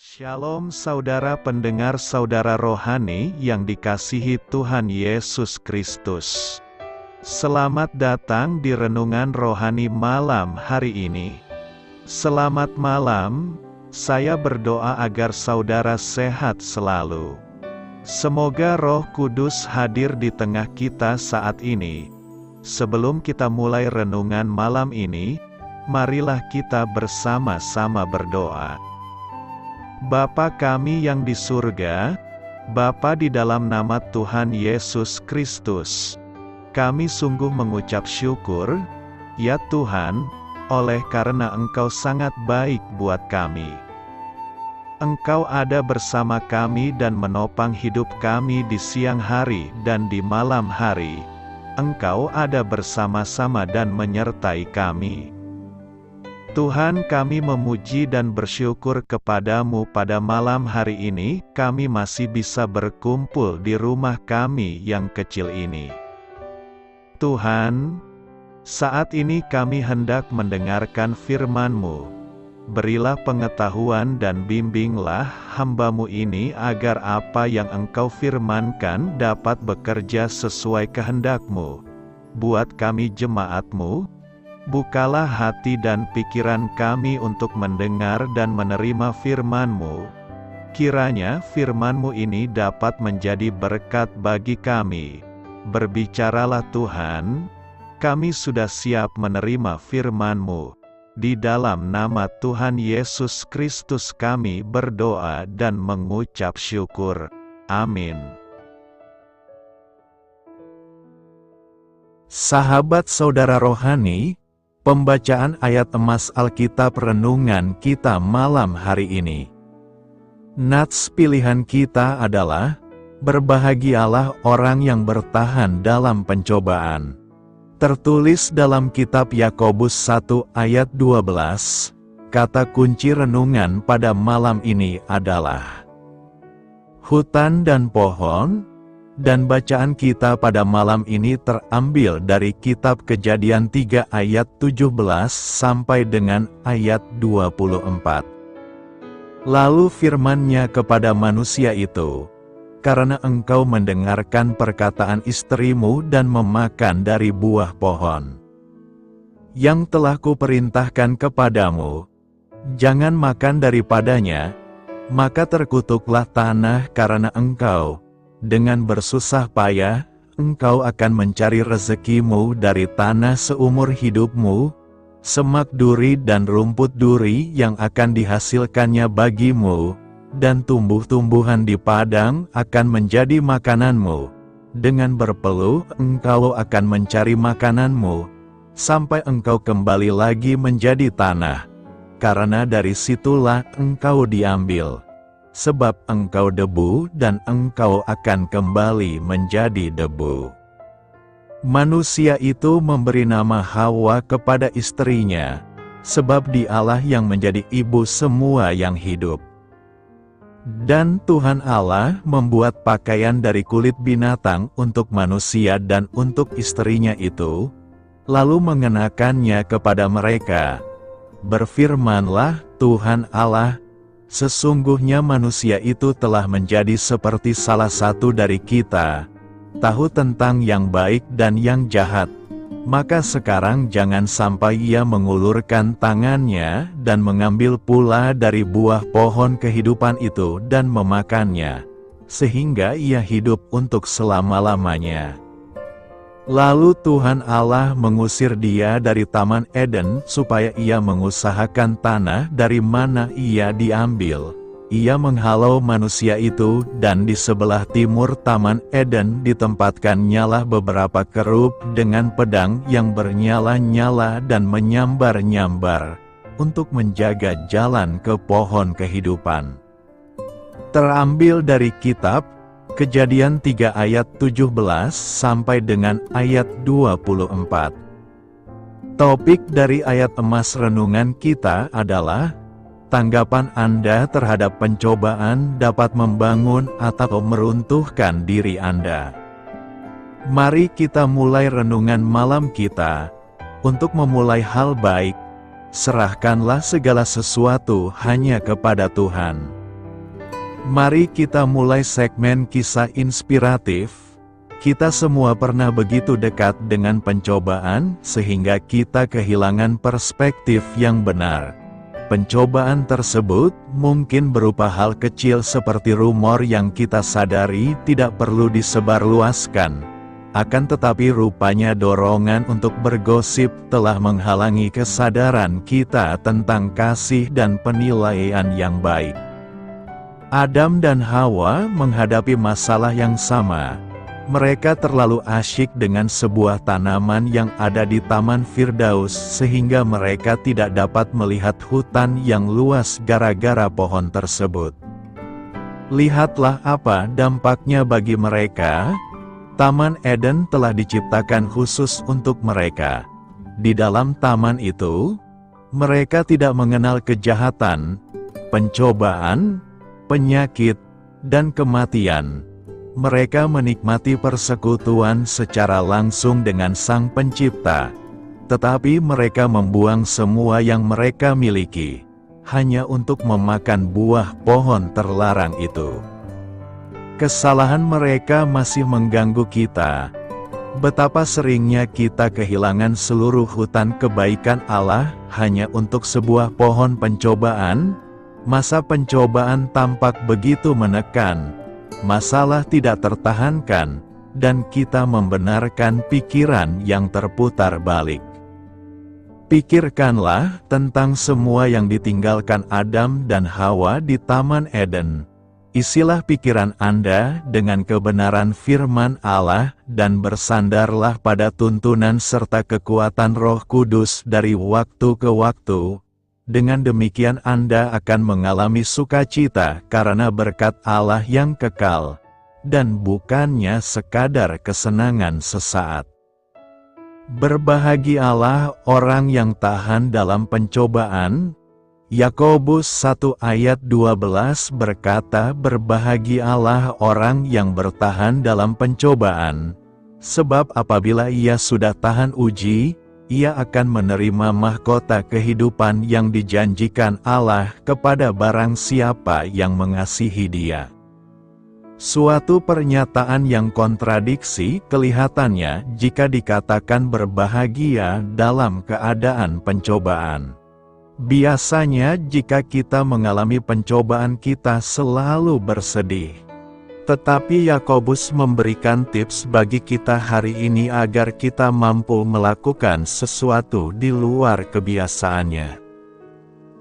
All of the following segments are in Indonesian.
Shalom saudara pendengar saudara rohani yang dikasihi Tuhan Yesus Kristus. Selamat datang di Renungan Rohani malam hari ini. Selamat malam, saya berdoa agar saudara sehat selalu. Semoga Roh Kudus hadir di tengah kita saat ini. Sebelum kita mulai renungan malam ini, marilah kita bersama-sama berdoa. Bapa kami yang di surga, Bapa di dalam nama Tuhan Yesus Kristus, kami sungguh mengucap syukur, ya Tuhan, oleh karena Engkau sangat baik buat kami. Engkau ada bersama kami dan menopang hidup kami di siang hari dan di malam hari. Engkau ada bersama-sama dan menyertai kami. Tuhan, kami memuji dan bersyukur kepadamu pada malam hari ini, kami masih bisa berkumpul di rumah kami yang kecil ini. Tuhan, saat ini kami hendak mendengarkan firman-Mu. Berilah pengetahuan dan bimbinglah hamba-Mu ini agar apa yang Engkau firmankan dapat bekerja sesuai kehendak-Mu. Buat kami jemaat-Mu, bukalah hati dan pikiran kami untuk mendengar dan menerima firman-Mu. Kiranya firman-Mu ini dapat menjadi berkat bagi kami. Berbicaralah Tuhan, kami sudah siap menerima firman-Mu. Di dalam nama Tuhan Yesus Kristus kami berdoa dan mengucap syukur. Amin. Sahabat saudara rohani, pembacaan ayat emas Alkitab renungan kita malam hari ini. Nats pilihan kita adalah, berbahagialah orang yang bertahan dalam pencobaan. Tertulis dalam kitab Yakobus 1 ayat 12, kata kunci renungan pada malam ini adalah hutan dan pohon. Dan bacaan kita pada malam ini terambil dari kitab Kejadian 3 ayat 17 sampai dengan ayat 24. Lalu firman-Nya kepada manusia itu, karena engkau mendengarkan perkataan istrimu dan memakan dari buah pohon yang telah kuperintahkan kepadamu, jangan makan daripadanya, maka terkutuklah tanah karena engkau. Dengan bersusah payah, engkau akan mencari rezekimu dari tanah seumur hidupmu, semak duri dan rumput duri yang akan dihasilkannya bagimu, dan tumbuh-tumbuhan di padang akan menjadi makananmu. Dengan berpeluh engkau akan mencari makananmu, sampai engkau kembali lagi menjadi tanah, karena dari situlah engkau diambil. Sebab engkau debu dan engkau akan kembali menjadi debu. Manusia itu memberi nama Hawa kepada istrinya, sebab dialah yang menjadi ibu semua yang hidup. Dan Tuhan Allah membuat pakaian dari kulit binatang untuk manusia dan untuk istrinya itu, lalu mengenakannya kepada mereka. Berfirmanlah Tuhan Allah, sesungguhnya manusia itu telah menjadi seperti salah satu dari kita, tahu tentang yang baik dan yang jahat. Maka sekarang jangan sampai ia mengulurkan tangannya dan mengambil pula dari buah pohon kehidupan itu dan memakannya, sehingga ia hidup untuk selama-lamanya. Lalu Tuhan Allah mengusir dia dari Taman Eden supaya ia mengusahakan tanah dari mana ia diambil. Ia menghalau manusia itu dan di sebelah timur Taman Eden ditempatkan nyalah beberapa kerub dengan pedang yang bernyala-nyala dan menyambar-nyambar untuk menjaga jalan ke pohon kehidupan. Terambil dari kitab Kejadian 3 ayat 17 sampai dengan ayat 24. Topik dari ayat emas renungan kita adalah, tanggapan Anda terhadap pencobaan dapat membangun atau meruntuhkan diri Anda. Mari kita mulai renungan malam kita. Untuk memulai hal baik, serahkanlah segala sesuatu hanya kepada Tuhan. Mari kita mulai segmen kisah inspiratif. Kita semua pernah begitu dekat dengan pencobaan, sehingga kita kehilangan perspektif yang benar. Pencobaan tersebut mungkin berupa hal kecil seperti rumor yang kita sadari tidak perlu disebarluaskan. Akan tetapi rupanya dorongan untuk bergosip telah menghalangi kesadaran kita tentang kasih dan penilaian yang baik. Adam dan Hawa menghadapi masalah yang sama. Mereka terlalu asyik dengan sebuah tanaman yang ada di Taman Firdaus sehingga mereka tidak dapat melihat hutan yang luas gara-gara pohon tersebut. Lihatlah apa dampaknya bagi mereka. Taman Eden telah diciptakan khusus untuk mereka. Di dalam taman itu, mereka tidak mengenal kejahatan, pencobaan, penyakit, dan kematian. Mereka menikmati persekutuan secara langsung dengan Sang Pencipta, tetapi mereka membuang semua yang mereka miliki, hanya untuk memakan buah pohon terlarang itu. Kesalahan mereka masih mengganggu kita. Betapa seringnya kita kehilangan seluruh hutan kebaikan Allah hanya untuk sebuah pohon pencobaan. Masa pencobaan tampak begitu menekan. Masalah tidak tertahankan, dan kita membenarkan pikiran yang terputar balik. Pikirkanlah tentang semua yang ditinggalkan Adam dan Hawa di Taman Eden. Isilah pikiran Anda dengan kebenaran firman Allah dan bersandarlah pada tuntunan serta kekuatan Roh Kudus dari waktu ke waktu. Dengan demikian Anda akan mengalami sukacita karena berkat Allah yang kekal, dan bukannya sekadar kesenangan sesaat. Berbahagialah orang yang tahan dalam pencobaan. Yakobus 1 ayat 12 berkata, berbahagialah orang yang bertahan dalam pencobaan, sebab apabila ia sudah tahan uji, ia akan menerima mahkota kehidupan yang dijanjikan Allah kepada barang siapa yang mengasihi Dia. Suatu pernyataan yang kontradiksi kelihatannya jika dikatakan berbahagia dalam keadaan pencobaan. Biasanya jika kita mengalami pencobaan kita selalu bersedih. Tetapi Yakobus memberikan tips bagi kita hari ini agar kita mampu melakukan sesuatu di luar kebiasaannya.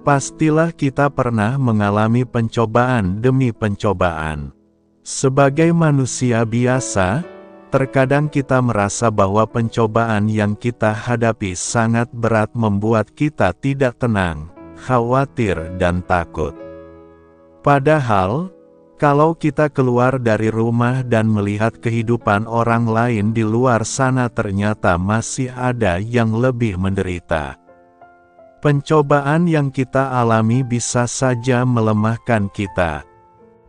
Pastilah kita pernah mengalami pencobaan demi pencobaan. Sebagai manusia biasa, terkadang kita merasa bahwa pencobaan yang kita hadapi sangat berat membuat kita tidak tenang, khawatir dan takut. Padahal, kalau kita keluar dari rumah dan melihat kehidupan orang lain di luar sana ternyata masih ada yang lebih menderita. Pencobaan yang kita alami bisa saja melemahkan kita.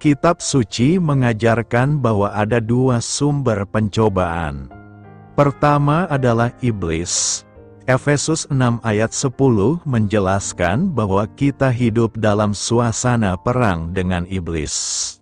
Kitab suci mengajarkan bahwa ada dua sumber pencobaan. Pertama adalah iblis. Efesus 6 ayat 10 menjelaskan bahwa kita hidup dalam suasana perang dengan iblis.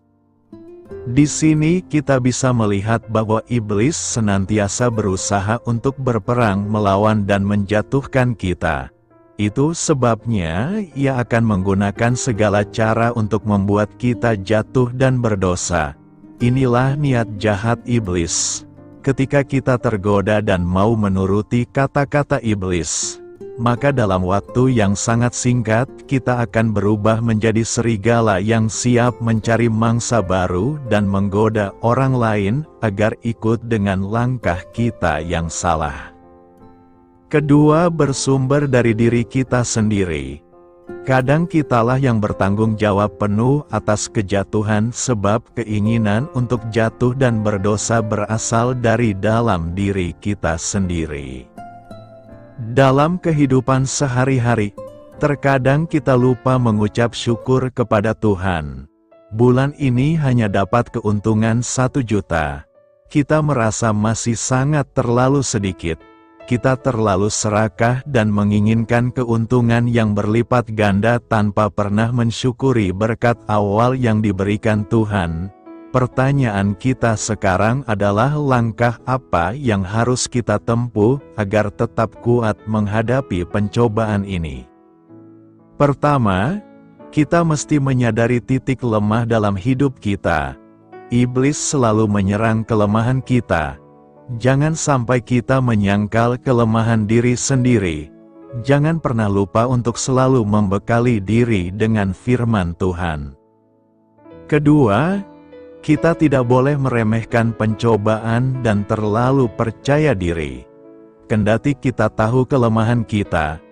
Di sini kita bisa melihat bahwa iblis senantiasa berusaha untuk berperang melawan dan menjatuhkan kita. Itu sebabnya ia akan menggunakan segala cara untuk membuat kita jatuh dan berdosa. Inilah niat jahat iblis. Ketika kita tergoda dan mau menuruti kata-kata iblis, maka dalam waktu yang sangat singkat, kita akan berubah menjadi serigala yang siap mencari mangsa baru dan menggoda orang lain agar ikut dengan langkah kita yang salah. Kedua bersumber dari diri kita sendiri. Kadang kitalah yang bertanggung jawab penuh atas kejatuhan sebab keinginan untuk jatuh dan berdosa berasal dari dalam diri kita sendiri. Dalam kehidupan sehari-hari, terkadang kita lupa mengucap syukur kepada Tuhan. Bulan ini hanya dapat keuntungan 1 juta. Kita merasa masih sangat terlalu sedikit. kita terlalu serakah dan menginginkan keuntungan yang berlipat ganda tanpa pernah mensyukuri berkat awal yang diberikan Tuhan. Pertanyaan kita sekarang adalah langkah apa yang harus kita tempuh agar tetap kuat menghadapi pencobaan ini. Pertama, kita mesti menyadari titik lemah dalam hidup kita. Iblis selalu menyerang kelemahan kita. Jangan sampai kita menyangkal kelemahan diri sendiri. Jangan pernah lupa untuk selalu membekali diri dengan firman Tuhan. Kedua, kita tidak boleh meremehkan pencobaan dan terlalu percaya diri. Kendati kita tahu kelemahan kita,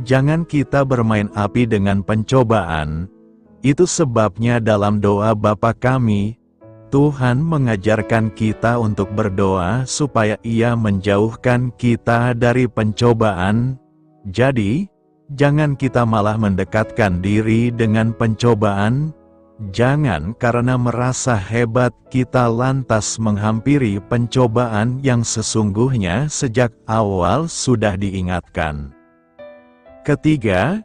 jangan kita bermain api dengan pencobaan. Itu sebabnya dalam doa Bapa kami, Tuhan mengajarkan kita untuk berdoa supaya Ia menjauhkan kita dari pencobaan. Jadi, jangan kita malah mendekatkan diri dengan pencobaan. Jangan karena merasa hebat kita lantas menghampiri pencobaan yang sesungguhnya sejak awal sudah diingatkan. Ketiga,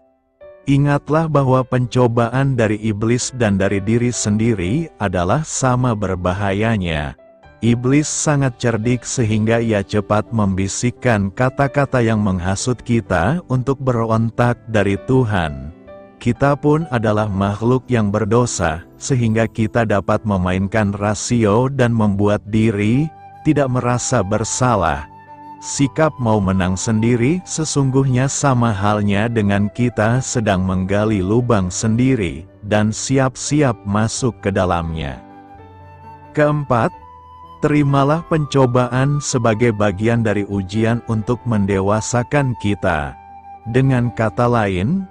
ingatlah bahwa pencobaan dari iblis dan dari diri sendiri adalah sama berbahayanya. Iblis sangat cerdik sehingga ia cepat membisikkan kata-kata yang menghasut kita untuk berontak dari Tuhan. Kita pun adalah makhluk yang berdosa, sehingga kita dapat memainkan rasio dan membuat diri tidak merasa bersalah. Sikap mau menang sendiri sesungguhnya sama halnya dengan kita sedang menggali lubang sendiri dan siap-siap masuk ke dalamnya. Keempat, terimalah pencobaan sebagai bagian dari ujian untuk mendewasakan kita. Dengan kata lain,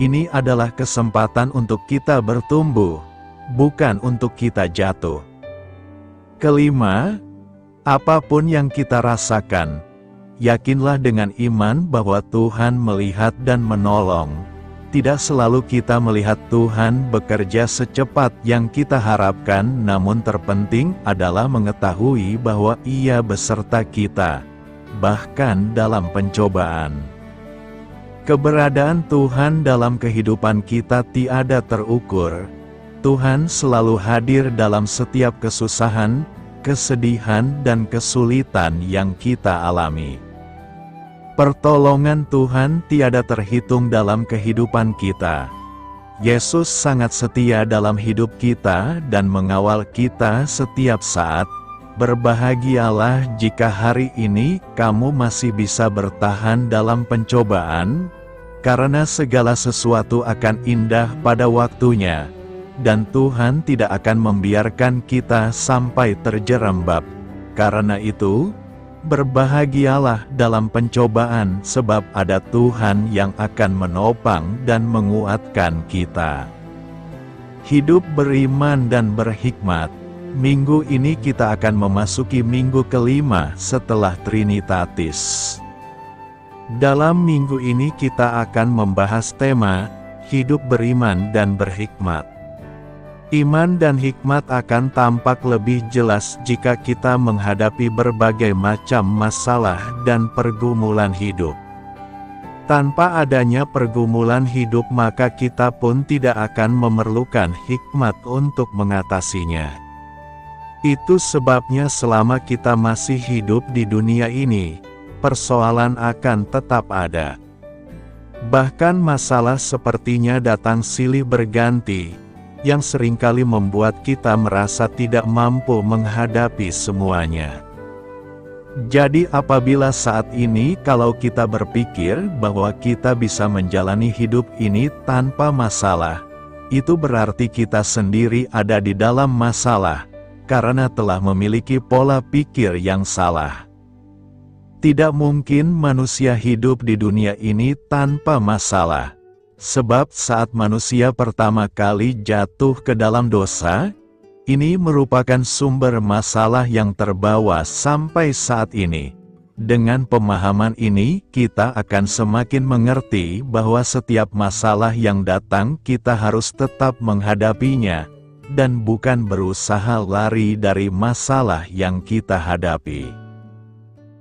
ini adalah kesempatan untuk kita bertumbuh, bukan untuk kita jatuh. Kelima, apapun yang kita rasakan, yakinlah dengan iman bahwa Tuhan melihat dan menolong. Tidak selalu kita melihat Tuhan bekerja secepat yang kita harapkan, namun terpenting adalah mengetahui bahwa Ia beserta kita, bahkan dalam pencobaan. Keberadaan Tuhan dalam kehidupan kita tiada terukur. Tuhan selalu hadir dalam setiap kesusahan, kesedihan, dan kesulitan yang kita alami. Pertolongan Tuhan tiada terhitung dalam kehidupan kita. Yesus sangat setia dalam hidup kita dan mengawal kita setiap saat. Berbahagialah jika hari ini kamu masih bisa bertahan dalam pencobaan, karena segala sesuatu akan indah pada waktunya, dan Tuhan tidak akan membiarkan kita sampai terjerembab. Karena itu, berbahagialah dalam pencobaan sebab ada Tuhan yang akan menopang dan menguatkan kita. Hidup beriman dan berhikmat. Minggu ini kita akan memasuki minggu kelima setelah Trinitatis. Dalam minggu ini kita akan membahas tema, hidup beriman dan berhikmat. Iman dan hikmat akan tampak lebih jelas jika kita menghadapi berbagai macam masalah dan pergumulan hidup. Tanpa adanya pergumulan hidup maka kita pun tidak akan memerlukan hikmat untuk mengatasinya. Itu sebabnya selama kita masih hidup di dunia ini, persoalan akan tetap ada. Bahkan masalah sepertinya datang silih berganti, yang seringkali membuat kita merasa tidak mampu menghadapi semuanya. Jadi apabila saat ini kalau kita berpikir bahwa kita bisa menjalani hidup ini tanpa masalah, itu berarti kita sendiri ada di dalam masalah, karena telah memiliki pola pikir yang salah. Tidak mungkin manusia hidup di dunia ini tanpa masalah. Sebab saat manusia pertama kali jatuh ke dalam dosa, ini merupakan sumber masalah yang terbawa sampai saat ini. Dengan pemahaman ini, kita akan semakin mengerti bahwa setiap masalah yang datang kita harus tetap menghadapinya, dan bukan berusaha lari dari masalah yang kita hadapi.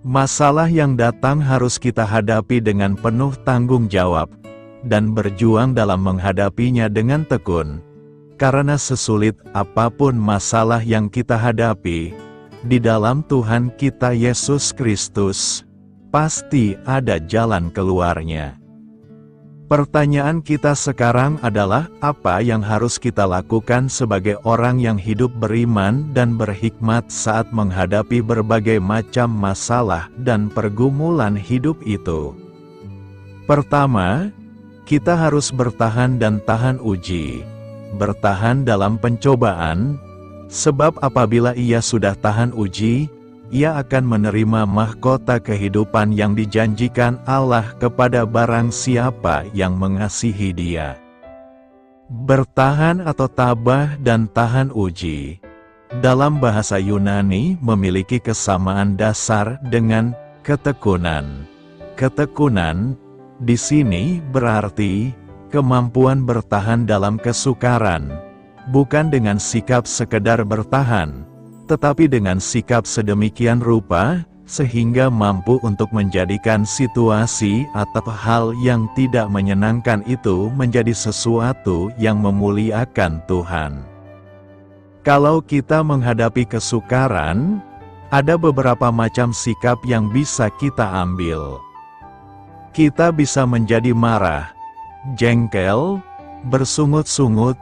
Masalah yang datang harus kita hadapi dengan penuh tanggung jawab, dan berjuang dalam menghadapinya dengan tekun. Karena sesulit apapun masalah yang kita hadapi, di dalam Tuhan kita Yesus Kristus, pasti ada jalan keluarnya. Pertanyaan kita sekarang adalah, apa yang harus kita lakukan sebagai orang yang hidup beriman dan berhikmat saat menghadapi berbagai macam masalah dan pergumulan hidup itu? Pertama, kita harus bertahan dan tahan uji. Bertahan dalam pencobaan, sebab apabila ia sudah tahan uji, ia akan menerima mahkota kehidupan yang dijanjikan Allah kepada barang siapa yang mengasihi Dia. Bertahan atau tabah dan tahan uji, dalam bahasa Yunani memiliki kesamaan dasar dengan ketekunan. Ketekunan di sini berarti kemampuan bertahan dalam kesukaran, bukan dengan sikap sekedar bertahan, tetapi dengan sikap sedemikian rupa, sehingga mampu untuk menjadikan situasi atau hal yang tidak menyenangkan itu menjadi sesuatu yang memuliakan Tuhan. Kalau kita menghadapi kesukaran, ada beberapa macam sikap yang bisa kita ambil. Kita bisa menjadi marah, jengkel, bersungut-sungut,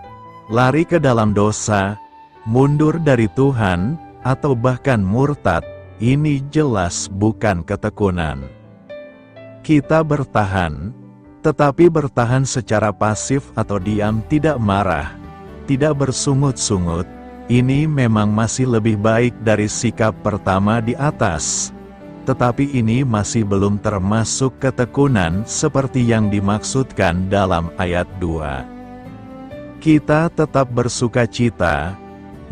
lari ke dalam dosa, mundur dari Tuhan, atau bahkan murtad. Ini jelas bukan ketekunan. Kita bertahan, tetapi bertahan secara pasif atau diam, tidak marah, tidak bersungut-sungut. Ini memang masih lebih baik dari sikap pertama di atas. Tetapi ini masih belum termasuk ketekunan seperti yang dimaksudkan dalam ayat 2. Kita tetap bersukacita,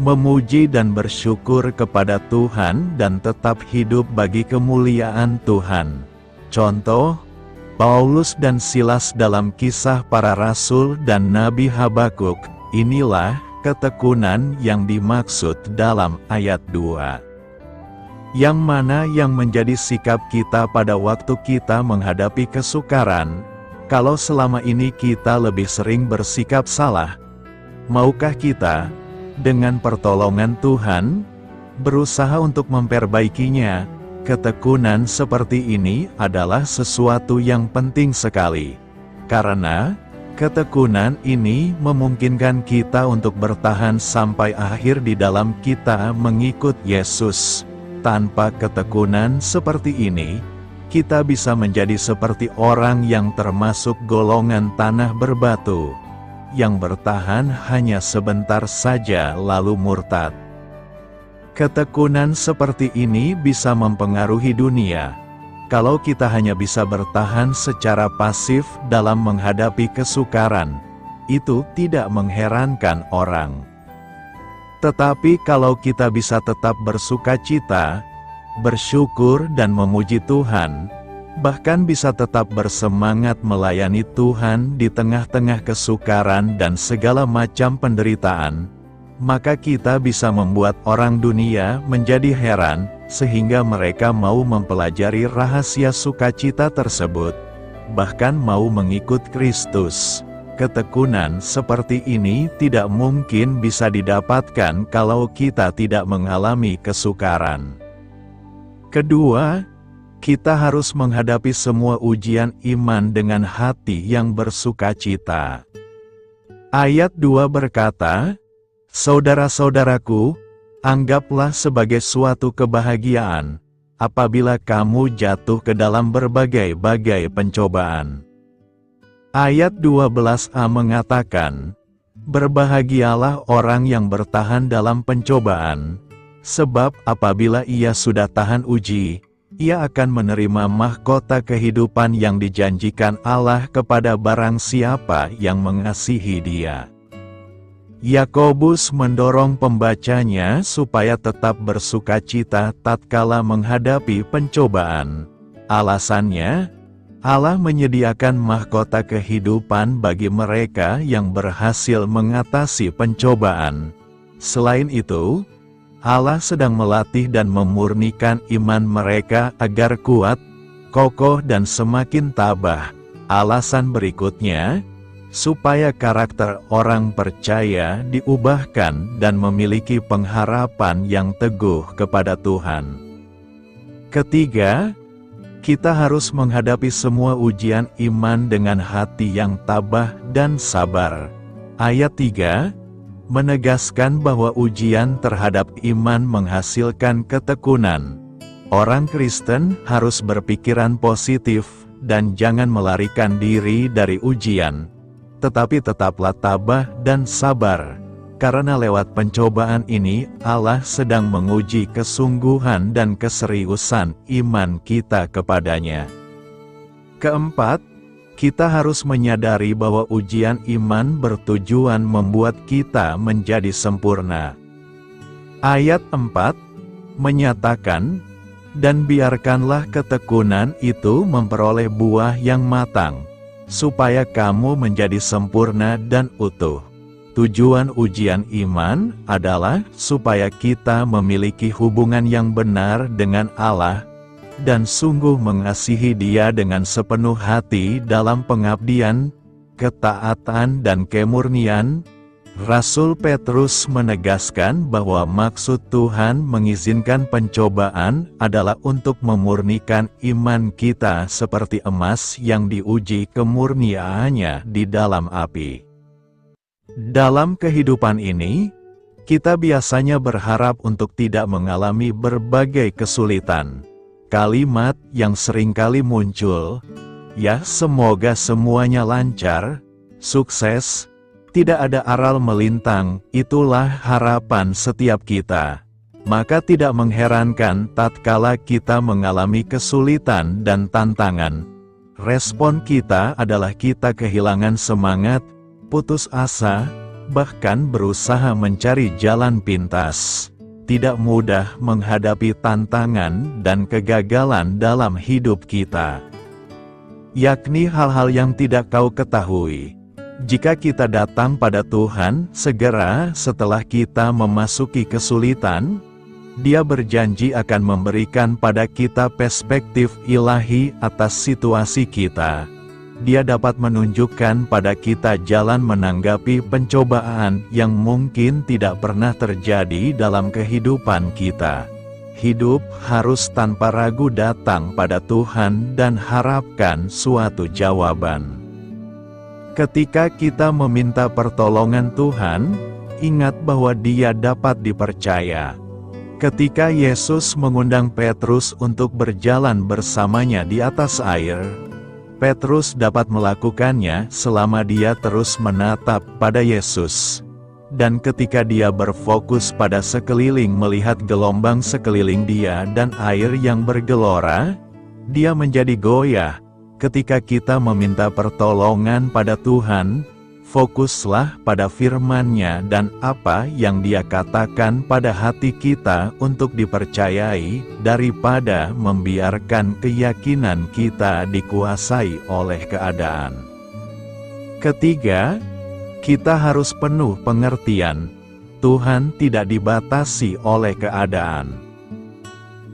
memuji dan bersyukur kepada Tuhan dan tetap hidup bagi kemuliaan Tuhan. Contoh, Paulus dan Silas dalam Kisah Para Rasul dan Nabi Habakuk. Inilah ketekunan yang dimaksud dalam ayat 2. Yang mana yang menjadi sikap kita pada waktu kita menghadapi kesukaran, kalau selama ini kita lebih sering bersikap salah? Maukah kita, dengan pertolongan Tuhan, berusaha untuk memperbaikinya? Ketekunan seperti ini adalah sesuatu yang penting sekali, karena ketekunan ini memungkinkan kita untuk bertahan sampai akhir di dalam kita mengikut Yesus. Tanpa ketekunan seperti ini, kita bisa menjadi seperti orang yang termasuk golongan tanah berbatu, yang bertahan hanya sebentar saja lalu murtad. Ketekunan seperti ini bisa mempengaruhi dunia. Kalau kita hanya bisa bertahan secara pasif dalam menghadapi kesukaran, itu tidak mengherankan orang. Tetapi kalau kita bisa tetap bersukacita, bersyukur dan memuji Tuhan, bahkan bisa tetap bersemangat melayani Tuhan di tengah-tengah kesukaran dan segala macam penderitaan, maka kita bisa membuat orang dunia menjadi heran, sehingga mereka mau mempelajari rahasia sukacita tersebut, bahkan mau mengikut Kristus. Ketekunan seperti ini tidak mungkin bisa didapatkan kalau kita tidak mengalami kesukaran. Kedua, kita harus menghadapi semua ujian iman dengan hati yang bersukacita. Ayat 2 berkata, "Saudara-saudaraku, anggaplah sebagai suatu kebahagiaan, apabila kamu jatuh ke dalam berbagai-bagai pencobaan." Ayat 12a mengatakan, "Berbahagialah orang yang bertahan dalam pencobaan, sebab apabila ia sudah tahan uji, ia akan menerima mahkota kehidupan yang dijanjikan Allah kepada barang siapa yang mengasihi Dia." Yakobus mendorong pembacanya supaya tetap bersukacita tatkala menghadapi pencobaan. Alasannya, Allah menyediakan mahkota kehidupan bagi mereka yang berhasil mengatasi pencobaan. Selain itu, Allah sedang melatih dan memurnikan iman mereka agar kuat, kokoh dan semakin tabah. Alasan berikutnya, supaya karakter orang percaya diubahkan dan memiliki pengharapan yang teguh kepada Tuhan. Ketiga, kita harus menghadapi semua ujian iman dengan hati yang tabah dan sabar. Ayat 3 menegaskan bahwa ujian terhadap iman menghasilkan ketekunan. Orang Kristen harus berpikiran positif dan jangan melarikan diri dari ujian, tetapi tetaplah tabah dan sabar, karena lewat pencobaan ini Allah sedang menguji kesungguhan dan keseriusan iman kita kepadanya. Keempat, kita harus menyadari bahwa ujian iman bertujuan membuat kita menjadi sempurna. Ayat 4 menyatakan, "Dan biarkanlah ketekunan itu memperoleh buah yang matang, supaya kamu menjadi sempurna dan utuh." Tujuan ujian iman adalah supaya kita memiliki hubungan yang benar dengan Allah, dan sungguh mengasihi Dia dengan sepenuh hati dalam pengabdian, ketaatan dan kemurnian. Rasul Petrus menegaskan bahwa maksud Tuhan mengizinkan pencobaan adalah untuk memurnikan iman kita seperti emas yang diuji kemurniannya di dalam api. Dalam kehidupan ini, kita biasanya berharap untuk tidak mengalami berbagai kesulitan. Kalimat yang seringkali muncul, "Ya, semoga semuanya lancar, sukses, tidak ada aral melintang," itulah harapan setiap kita. Maka tidak mengherankan tatkala kita mengalami kesulitan dan tantangan. Respon kita adalah kita kehilangan semangat, putus asa, bahkan berusaha mencari jalan pintas. Tidak mudah menghadapi tantangan dan kegagalan dalam hidup kita, yakni hal-hal yang tidak kau ketahui. Jika kita datang pada Tuhan segera setelah kita memasuki kesulitan, Dia berjanji akan memberikan pada kita perspektif ilahi atas situasi kita. Dia dapat menunjukkan pada kita jalan menanggapi pencobaan yang mungkin tidak pernah terjadi dalam kehidupan kita. Hidup harus tanpa ragu datang pada Tuhan dan harapkan suatu jawaban. Ketika kita meminta pertolongan Tuhan, ingat bahwa Dia dapat dipercaya. Ketika Yesus mengundang Petrus untuk berjalan bersamanya di atas air, Petrus dapat melakukannya selama dia terus menatap pada Yesus. Dan ketika dia berfokus pada sekeliling melihat gelombang sekeliling dia dan air yang bergelora, dia menjadi goyah. Ketika kita meminta pertolongan pada Tuhan, fokuslah pada firman-Nya dan apa yang Dia katakan pada hati kita untuk dipercayai, daripada membiarkan keyakinan kita dikuasai oleh keadaan. Ketiga, kita harus penuh pengertian. Tuhan tidak dibatasi oleh keadaan.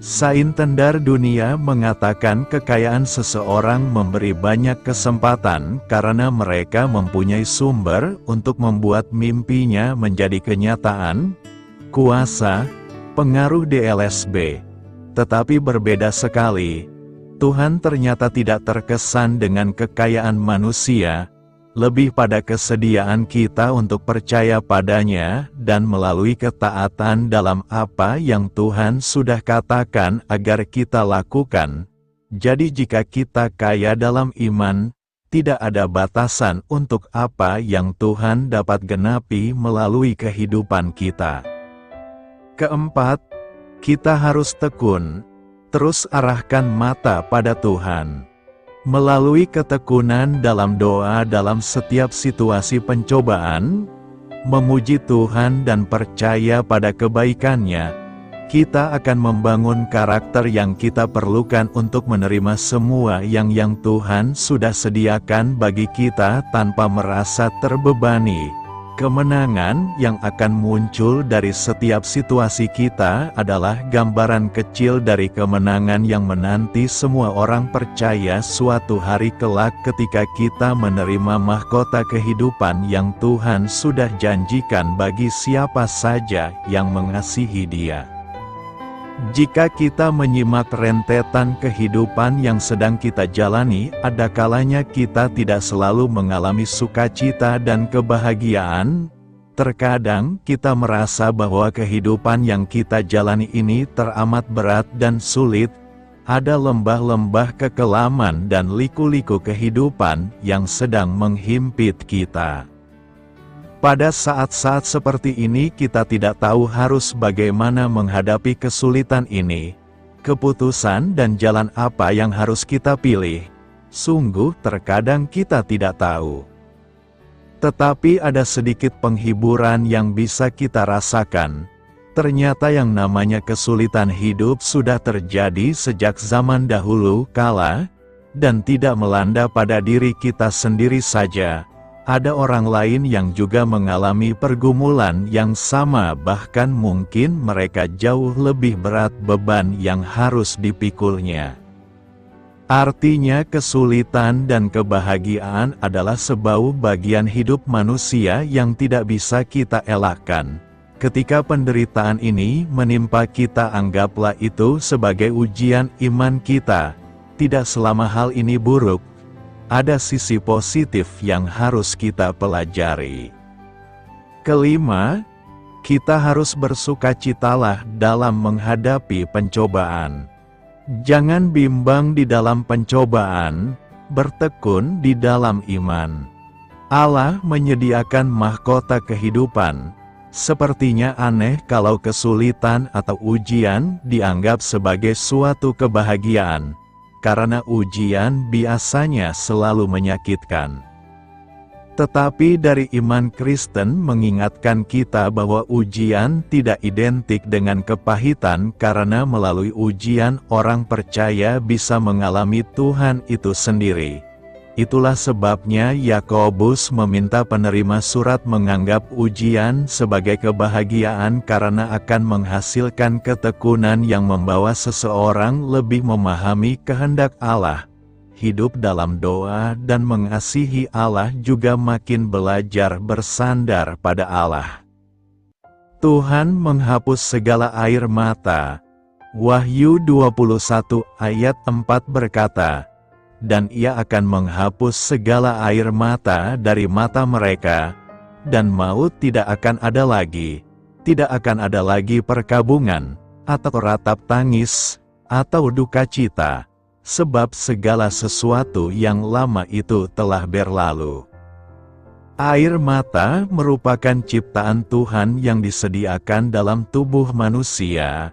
Sains tendar dunia mengatakan kekayaan seseorang memberi banyak kesempatan karena mereka mempunyai sumber untuk membuat mimpinya menjadi kenyataan, kuasa, pengaruh DLSB. Tetapi berbeda sekali, Tuhan ternyata tidak terkesan dengan kekayaan manusia, lebih pada kesediaan kita untuk percaya padanya dan melalui ketaatan dalam apa yang Tuhan sudah katakan agar kita lakukan. Jadi jika kita kaya dalam iman, tidak ada batasan untuk apa yang Tuhan dapat genapi melalui kehidupan kita. Keempat, kita harus tekun, terus arahkan mata pada Tuhan. Melalui ketekunan dalam doa dalam setiap situasi pencobaan, memuji Tuhan dan percaya pada kebaikan-Nya, kita akan membangun karakter yang kita perlukan untuk menerima semua yang Tuhan sudah sediakan bagi kita tanpa merasa terbebani. Kemenangan yang akan muncul dari setiap situasi kita adalah gambaran kecil dari kemenangan yang menanti semua orang percaya suatu hari kelak ketika kita menerima mahkota kehidupan yang Tuhan sudah janjikan bagi siapa saja yang mengasihi Dia. Jika kita menyimak rentetan kehidupan yang sedang kita jalani, ada kalanya kita tidak selalu mengalami sukacita dan kebahagiaan. Terkadang kita merasa bahwa kehidupan yang kita jalani ini teramat berat dan sulit. Ada lembah-lembah kekelaman dan liku-liku kehidupan yang sedang menghimpit kita. Pada saat-saat seperti ini kita tidak tahu harus bagaimana menghadapi kesulitan ini. Keputusan dan jalan apa yang harus kita pilih. Sungguh terkadang kita tidak tahu. Tetapi ada sedikit penghiburan yang bisa kita rasakan. Ternyata yang namanya kesulitan hidup sudah terjadi sejak zaman dahulu kala, dan tidak melanda pada diri kita sendiri saja. Ada orang lain yang juga mengalami pergumulan yang sama, bahkan mungkin mereka jauh lebih berat beban yang harus dipikulnya. Artinya kesulitan dan kebahagiaan adalah sebau bagian hidup manusia yang tidak bisa kita elakkan. Ketika penderitaan ini menimpa kita, anggaplah itu sebagai ujian iman kita. Tidak selama hal ini buruk. Ada sisi positif yang harus kita pelajari. Kelima, kita harus bersukacitalah dalam menghadapi pencobaan. Jangan bimbang di dalam pencobaan, bertekun di dalam iman. Allah menyediakan mahkota kehidupan. Sepertinya aneh kalau kesulitan atau ujian dianggap sebagai suatu kebahagiaan. Karena ujian biasanya selalu menyakitkan. Tetapi dari iman Kristen mengingatkan kita bahwa ujian tidak identik dengan kepahitan, karena melalui ujian orang percaya bisa mengalami Tuhan itu sendiri. Itulah sebabnya Yakobus meminta penerima surat menganggap ujian sebagai kebahagiaan karena akan menghasilkan ketekunan yang membawa seseorang lebih memahami kehendak Allah, hidup dalam doa dan mengasihi Allah, juga makin belajar bersandar pada Allah. Tuhan menghapus segala air mata. Wahyu 21 ayat 4 berkata, dan Ia akan menghapus segala air mata dari mata mereka, dan maut tidak akan ada lagi, tidak akan ada lagi perkabungan, atau ratap tangis, atau duka cita, sebab segala sesuatu yang lama itu telah berlalu. Air mata merupakan ciptaan Tuhan yang disediakan dalam tubuh manusia.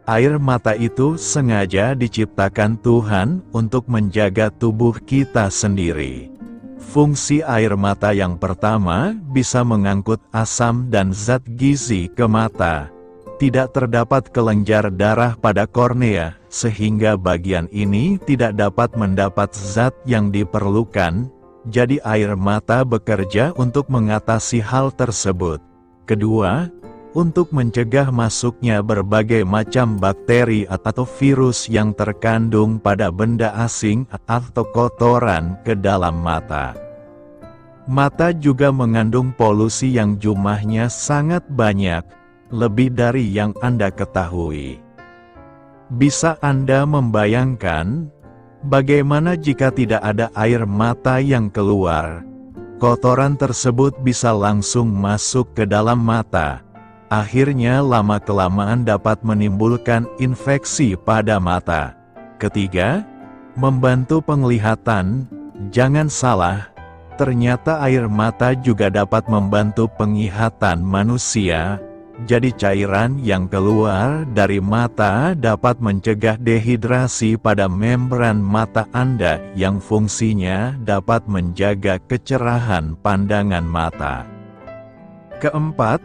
Air mata itu sengaja diciptakan Tuhan untuk menjaga tubuh kita sendiri. Fungsi air mata yang pertama bisa mengangkut asam dan zat gizi ke mata. Tidak terdapat kelenjar darah pada kornea, sehingga bagian ini tidak dapat mendapat zat yang diperlukan. Jadi air mata bekerja untuk mengatasi hal tersebut. Kedua, untuk mencegah masuknya berbagai macam bakteri atau virus yang terkandung pada benda asing atau kotoran ke dalam mata. Mata juga mengandung polusi yang jumlahnya sangat banyak, lebih dari yang Anda ketahui. Bisa Anda membayangkan, bagaimana jika tidak ada air mata yang keluar? Kotoran tersebut bisa langsung masuk ke dalam mata. Akhirnya lama-kelamaan dapat menimbulkan infeksi pada mata. Ketiga, membantu penglihatan. Jangan salah, ternyata air mata juga dapat membantu penglihatan manusia. Jadi cairan yang keluar dari mata dapat mencegah dehidrasi pada membran mata Anda yang fungsinya dapat menjaga kecerahan pandangan mata. Keempat,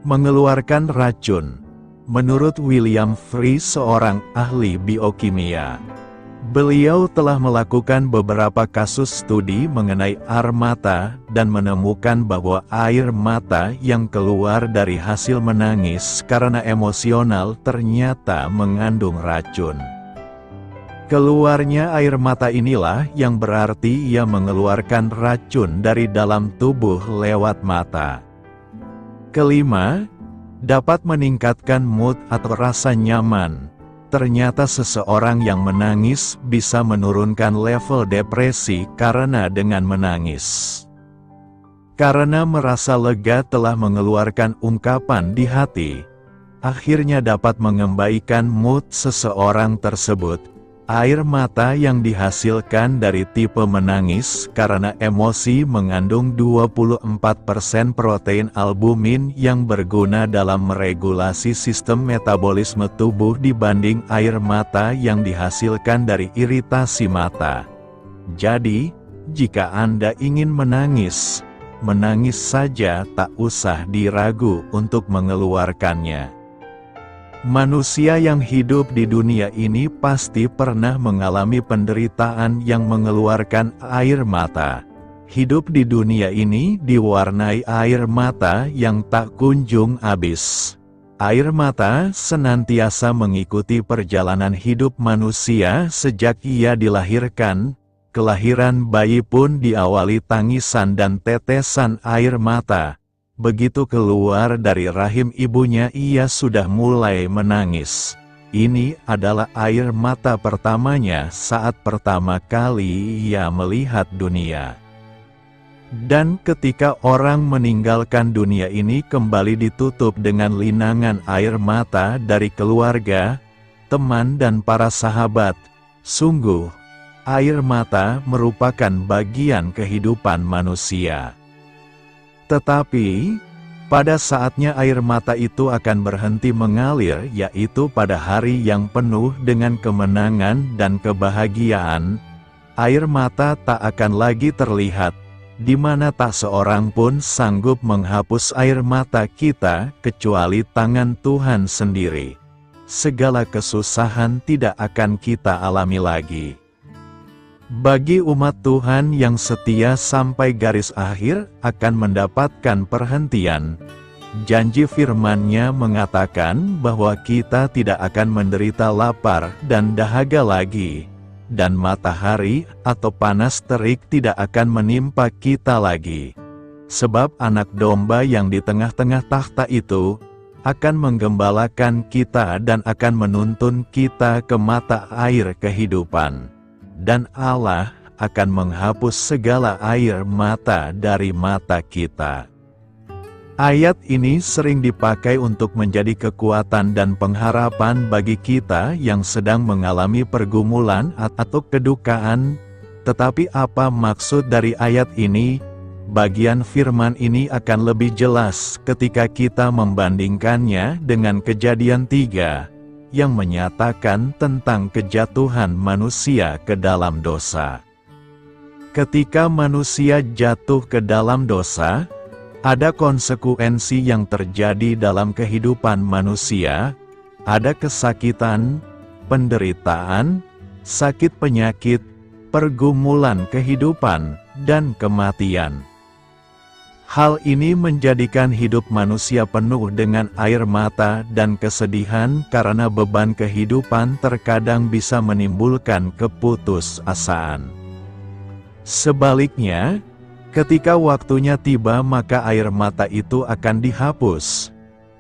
mengeluarkan racun. Menurut William Free, seorang ahli biokimia, Beliau telah melakukan beberapa kasus studi mengenai air mata dan menemukan bahwa air mata yang keluar dari hasil menangis karena emosional ternyata mengandung racun. Keluarnya air mata inilah yang berarti ia mengeluarkan racun dari dalam tubuh lewat mata. Kelima, dapat meningkatkan mood atau rasa nyaman. Ternyata seseorang yang menangis bisa menurunkan level depresi karena dengan menangis. Karena merasa lega telah mengeluarkan ungkapan di hati, akhirnya dapat mengembalikan mood seseorang tersebut. Air mata yang dihasilkan dari tipe menangis karena emosi mengandung 24% protein albumin yang berguna dalam meregulasi sistem metabolisme tubuh dibanding air mata yang dihasilkan dari iritasi mata. Jadi, jika Anda ingin menangis, menangis saja, tak usah diragu untuk mengeluarkannya. Manusia yang hidup di dunia ini pasti pernah mengalami penderitaan yang mengeluarkan air mata. Hidup di dunia ini diwarnai air mata yang tak kunjung habis. Air mata senantiasa mengikuti perjalanan hidup manusia sejak ia dilahirkan. Kelahiran bayi pun diawali tangisan dan tetesan air mata. Begitu keluar dari rahim ibunya ia sudah mulai menangis. Ini adalah air mata pertamanya saat pertama kali ia melihat dunia. Dan ketika orang meninggalkan dunia ini kembali ditutup dengan linangan air mata dari keluarga, teman dan para sahabat. Sungguh, air mata merupakan bagian kehidupan manusia. Tetapi, pada saatnya air mata itu akan berhenti mengalir, yaitu pada hari yang penuh dengan kemenangan dan kebahagiaan. Air mata tak akan lagi terlihat, di mana tak seorang pun sanggup menghapus air mata kita, kecuali tangan Tuhan sendiri. Segala kesusahan tidak akan kita alami lagi. Bagi umat Tuhan yang setia sampai garis akhir akan mendapatkan perhentian. Janji firman-Nya mengatakan bahwa kita tidak akan menderita lapar dan dahaga lagi, dan matahari atau panas terik tidak akan menimpa kita lagi. Sebab anak domba yang di tengah-tengah takhta itu akan menggembalakan kita dan akan menuntun kita ke mata air kehidupan. Dan Allah akan menghapus segala air mata dari mata kita. Ayat ini sering dipakai untuk menjadi kekuatan dan pengharapan bagi kita yang sedang mengalami pergumulan atau kedukaan. Tetapi apa maksud dari ayat ini? Bagian firman ini akan lebih jelas ketika kita membandingkannya dengan Kejadian 3. Yang menyatakan tentang kejatuhan manusia ke dalam dosa. Ketika manusia jatuh ke dalam dosa, ada konsekuensi yang terjadi dalam kehidupan manusia, ada kesakitan, penderitaan, sakit penyakit, pergumulan kehidupan, dan kematian. Hal ini menjadikan hidup manusia penuh dengan air mata dan kesedihan karena beban kehidupan terkadang bisa menimbulkan keputusasaan. Sebaliknya, ketika waktunya tiba maka air mata itu akan dihapus.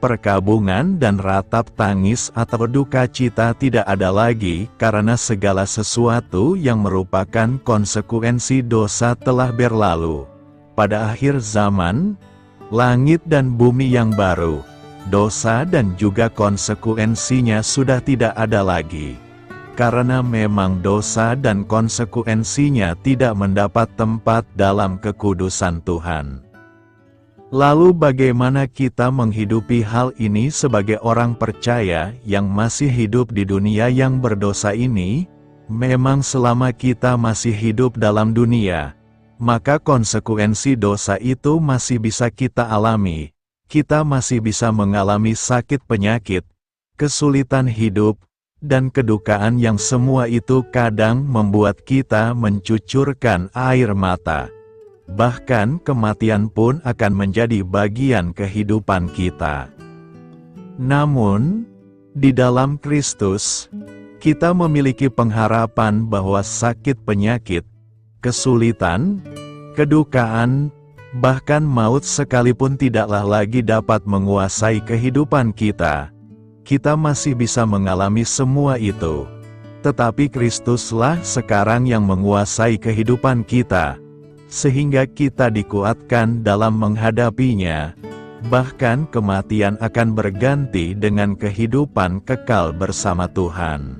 Perkabungan dan ratap tangis atau duka cita tidak ada lagi karena segala sesuatu yang merupakan konsekuensi dosa telah berlalu. Pada akhir zaman, langit dan bumi yang baru, dosa dan juga konsekuensinya sudah tidak ada lagi. Karena memang dosa dan konsekuensinya tidak mendapat tempat dalam kekudusan Tuhan. Lalu bagaimana kita menghidupi hal ini sebagai orang percaya yang masih hidup di dunia yang berdosa ini? Memang selama kita masih hidup dalam dunia, maka konsekuensi dosa itu masih bisa kita alami. Kita masih bisa mengalami sakit penyakit, kesulitan hidup, dan kedukaan yang semua itu kadang membuat kita mencucurkan air mata. Bahkan kematian pun akan menjadi bagian kehidupan kita. Namun, di dalam Kristus, kita memiliki pengharapan bahwa sakit penyakit, kesulitan, kedukaan, bahkan maut sekalipun tidaklah lagi dapat menguasai kehidupan kita. Kita masih bisa mengalami semua itu. Tetapi Kristuslah sekarang yang menguasai kehidupan kita, sehingga kita dikuatkan dalam menghadapinya. Bahkan kematian akan berganti dengan kehidupan kekal bersama Tuhan.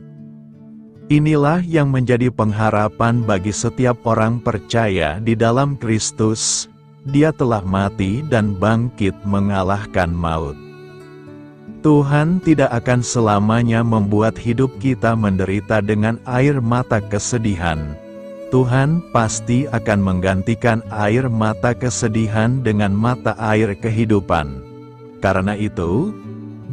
Inilah yang menjadi pengharapan bagi setiap orang percaya di dalam Kristus. Dia telah mati dan bangkit mengalahkan maut. Tuhan tidak akan selamanya membuat hidup kita menderita dengan air mata kesedihan. Tuhan pasti akan menggantikan air mata kesedihan dengan mata air kehidupan. Karena itu,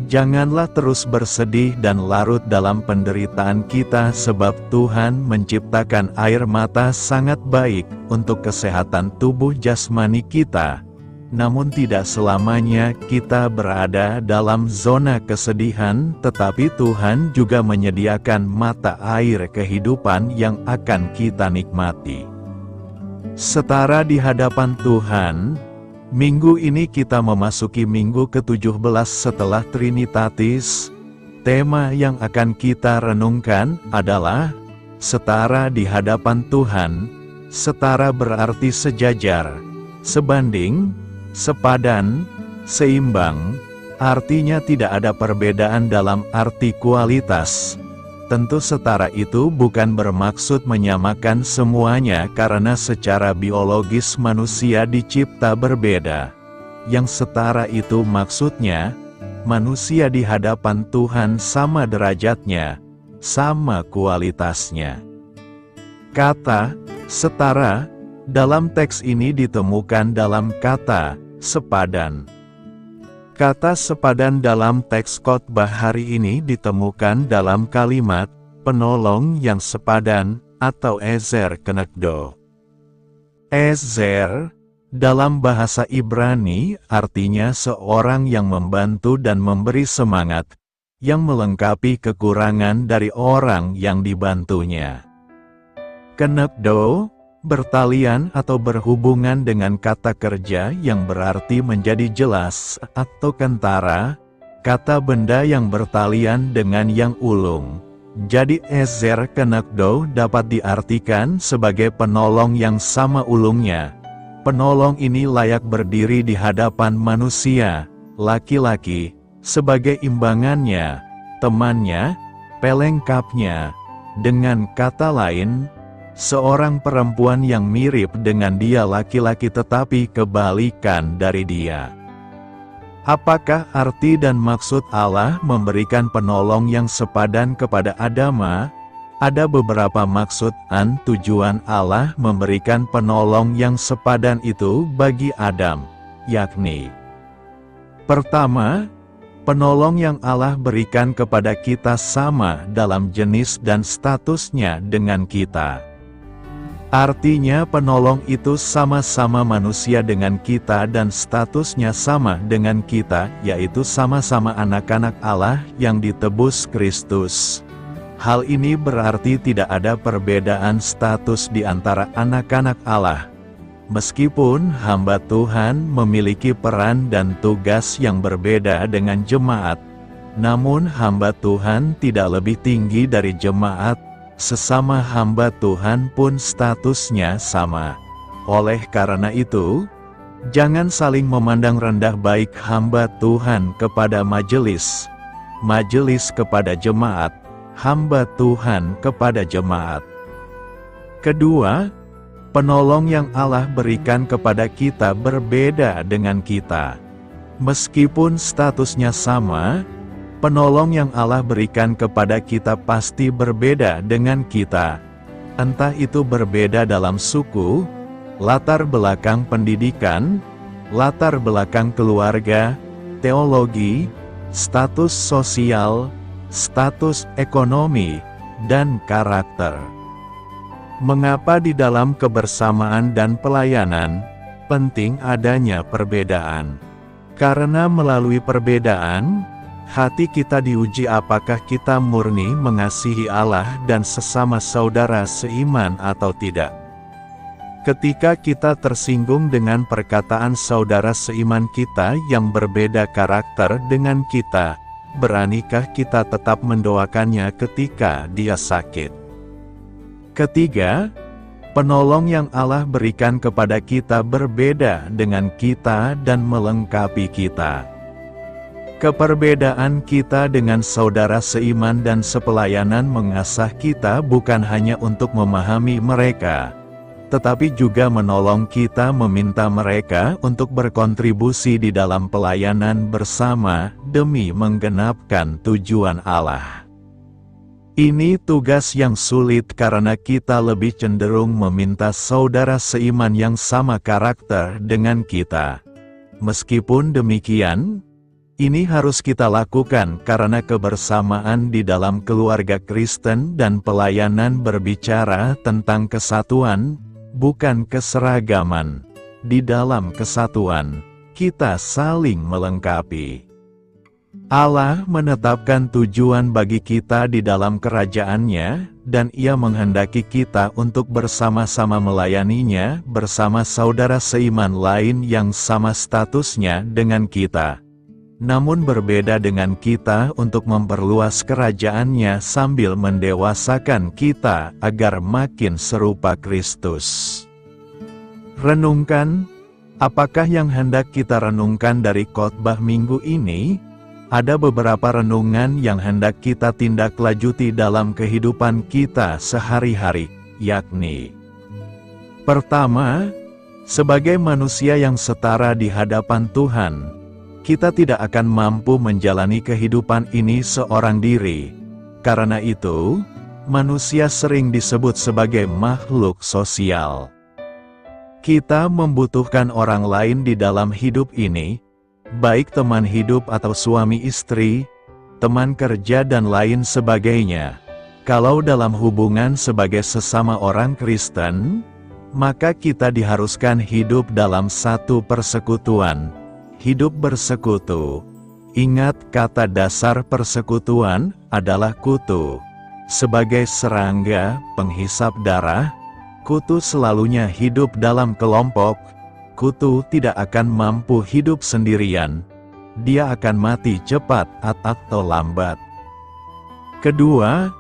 janganlah terus bersedih dan larut dalam penderitaan kita, sebab Tuhan menciptakan air mata sangat baik untuk kesehatan tubuh jasmani kita. Namun tidak selamanya kita berada dalam zona kesedihan, tetapi Tuhan juga menyediakan mata air kehidupan yang akan kita nikmati. Setara di hadapan Tuhan, minggu ini kita memasuki minggu ke-17 setelah Trinitatis. Tema yang akan kita renungkan adalah setara di hadapan Tuhan. Setara berarti sejajar, sebanding, sepadan, seimbang, artinya tidak ada perbedaan dalam arti kualitas. Tentu setara itu bukan bermaksud menyamakan semuanya karena secara biologis manusia dicipta berbeda. Yang setara itu maksudnya, manusia di hadapan Tuhan sama derajatnya, sama kualitasnya. Kata setara dalam teks ini ditemukan dalam kata sepadan. Kata sepadan dalam teks khotbah hari ini ditemukan dalam kalimat penolong yang sepadan atau ezer kenegdo. Ezer dalam bahasa Ibrani artinya seorang yang membantu dan memberi semangat, yang melengkapi kekurangan dari orang yang dibantunya. Kenegdo bertalian atau berhubungan dengan kata kerja yang berarti menjadi jelas atau kentara, kata benda yang bertalian dengan yang ulung. Jadi ezer kenegdo dapat diartikan sebagai penolong yang sama ulungnya. Penolong ini layak berdiri di hadapan manusia, laki-laki, sebagai imbangannya, temannya, pelengkapnya. Dengan kata lain, seorang perempuan yang mirip dengan dia laki-laki tetapi kebalikan dari dia. Apakah arti dan maksud Allah memberikan penolong yang sepadan kepada Adama? Ada beberapa maksud dan tujuan Allah memberikan penolong yang sepadan itu bagi Adam, yakni: pertama, penolong yang Allah berikan kepada kita sama dalam jenis dan statusnya dengan kita. Artinya penolong itu sama-sama manusia dengan kita dan statusnya sama dengan kita, yaitu sama-sama anak-anak Allah yang ditebus Kristus. Hal ini berarti tidak ada perbedaan status di antara anak-anak Allah. Meskipun hamba Tuhan memiliki peran dan tugas yang berbeda dengan jemaat, namun hamba Tuhan tidak lebih tinggi dari jemaat. Sesama hamba Tuhan pun statusnya sama. Oleh karena itu, jangan saling memandang rendah, baik hamba Tuhan kepada majelis, majelis kepada jemaat, hamba Tuhan kepada jemaat. Kedua, penolong yang Allah berikan kepada kita berbeda dengan kita. Meskipun statusnya sama, penolong yang Allah berikan kepada kita pasti berbeda dengan kita. Entah itu berbeda dalam suku, latar belakang pendidikan, latar belakang keluarga, teologi, status sosial, status ekonomi, dan karakter. Mengapa di dalam kebersamaan dan pelayanan, penting adanya perbedaan? Karena melalui perbedaan, hati kita diuji apakah kita murni mengasihi Allah dan sesama saudara seiman atau tidak. Ketika kita tersinggung dengan perkataan saudara seiman kita yang berbeda karakter dengan kita, beranikah kita tetap mendoakannya ketika dia sakit? Ketiga, penolong yang Allah berikan kepada kita berbeda dengan kita dan melengkapi kita. Keperbedaan kita dengan saudara seiman dan sepelayanan mengasah kita bukan hanya untuk memahami mereka, tetapi juga menolong kita meminta mereka untuk berkontribusi di dalam pelayanan bersama demi menggenapkan tujuan Allah. Ini tugas yang sulit karena kita lebih cenderung meminta saudara seiman yang sama karakter dengan kita. Meskipun demikian, ini harus kita lakukan karena kebersamaan di dalam keluarga Kristen dan pelayanan berbicara tentang kesatuan, bukan keseragaman. Di dalam kesatuan, kita saling melengkapi. Allah menetapkan tujuan bagi kita di dalam kerajaan-Nya, dan Ia menghendaki kita untuk bersama-sama melayaninya bersama saudara seiman lain yang sama statusnya dengan kita. Namun berbeda dengan kita untuk memperluas kerajaan-Nya sambil mendewasakan kita agar makin serupa Kristus. Renungkan, apakah yang hendak kita renungkan dari khotbah minggu ini? Ada beberapa renungan yang hendak kita tindaklanjuti dalam kehidupan kita sehari-hari, yakni: pertama, sebagai manusia yang setara di hadapan Tuhan, kita tidak akan mampu menjalani kehidupan ini seorang diri. Karena itu, manusia sering disebut sebagai makhluk sosial. Kita membutuhkan orang lain di dalam hidup ini, baik teman hidup atau suami istri, teman kerja dan lain sebagainya. Kalau dalam hubungan sebagai sesama orang Kristen, maka kita diharuskan hidup dalam satu persekutuan. Hidup bersekutu. Ingat, kata dasar persekutuan adalah kutu. Sebagai serangga, penghisap darah, kutu selalunya hidup dalam kelompok. Kutu tidak akan mampu hidup sendirian. Dia akan mati cepat atau lambat. Kedua,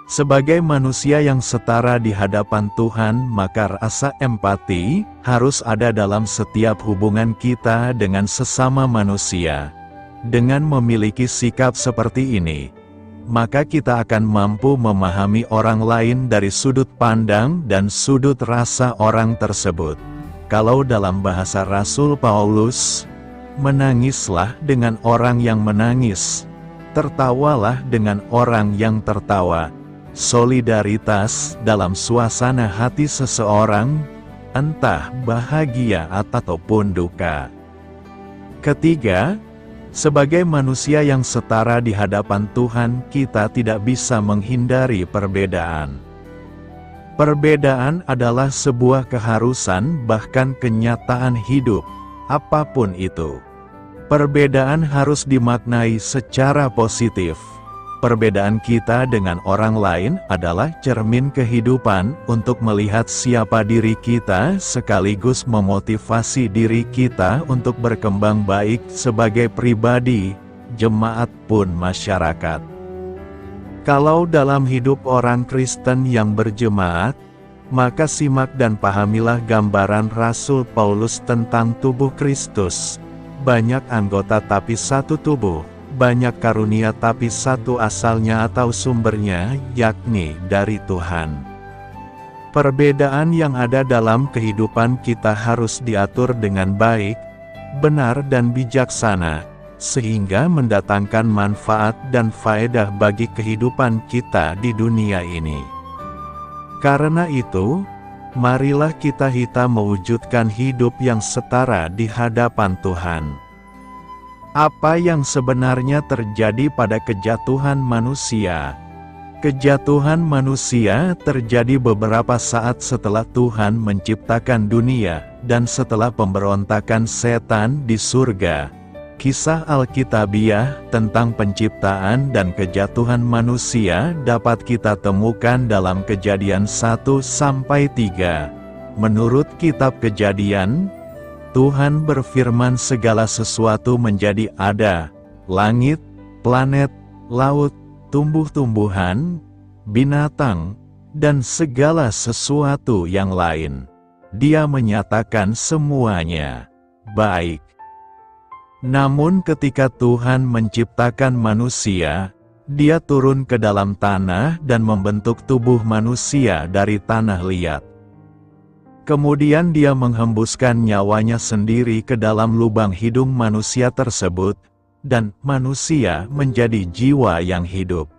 sebagai manusia yang setara di hadapan Tuhan, maka rasa empati harus ada dalam setiap hubungan kita dengan sesama manusia. Dengan memiliki sikap seperti ini, maka kita akan mampu memahami orang lain dari sudut pandang dan sudut rasa orang tersebut. Kalau dalam bahasa Rasul Paulus, menangislah dengan orang yang menangis, tertawalah dengan orang yang tertawa. Solidaritas dalam suasana hati seseorang, entah bahagia ataupun duka. Ketiga, sebagai manusia yang setara di hadapan Tuhan, kita tidak bisa menghindari perbedaan. Perbedaan adalah sebuah keharusan, bahkan kenyataan hidup, apapun itu. Perbedaan harus dimaknai secara positif. Perbedaan kita dengan orang lain adalah cermin kehidupan untuk melihat siapa diri kita sekaligus memotivasi diri kita untuk berkembang baik sebagai pribadi, jemaat pun masyarakat. Kalau dalam hidup orang Kristen yang berjemaat, maka simak dan pahamilah gambaran Rasul Paulus tentang tubuh Kristus. Banyak anggota tapi satu tubuh, banyak karunia tapi satu asalnya atau sumbernya, yakni dari Tuhan. Perbedaan yang ada dalam kehidupan kita harus diatur dengan baik, benar dan bijaksana, sehingga mendatangkan manfaat dan faedah bagi kehidupan kita di dunia ini. Karena itu, marilah kita mewujudkan hidup yang setara di hadapan Tuhan. Apa yang sebenarnya terjadi pada kejatuhan manusia? Kejatuhan manusia terjadi beberapa saat setelah Tuhan menciptakan dunia, dan setelah pemberontakan setan di surga. Kisah Alkitabiah tentang penciptaan dan kejatuhan manusia dapat kita temukan dalam Kejadian 1-3. Menurut kitab Kejadian, Tuhan berfirman segala sesuatu menjadi ada, langit, planet, laut, tumbuh-tumbuhan, binatang, dan segala sesuatu yang lain. Dia menyatakan semuanya baik. Namun ketika Tuhan menciptakan manusia, Dia turun ke dalam tanah dan membentuk tubuh manusia dari tanah liat. Kemudian Dia menghembuskan nyawanya sendiri ke dalam lubang hidung manusia tersebut, dan manusia menjadi jiwa yang hidup.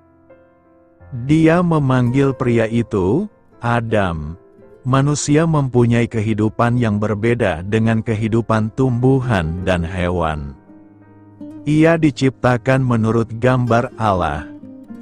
Dia memanggil pria itu Adam. Manusia mempunyai kehidupan yang berbeda dengan kehidupan tumbuhan dan hewan. Ia diciptakan menurut gambar Allah,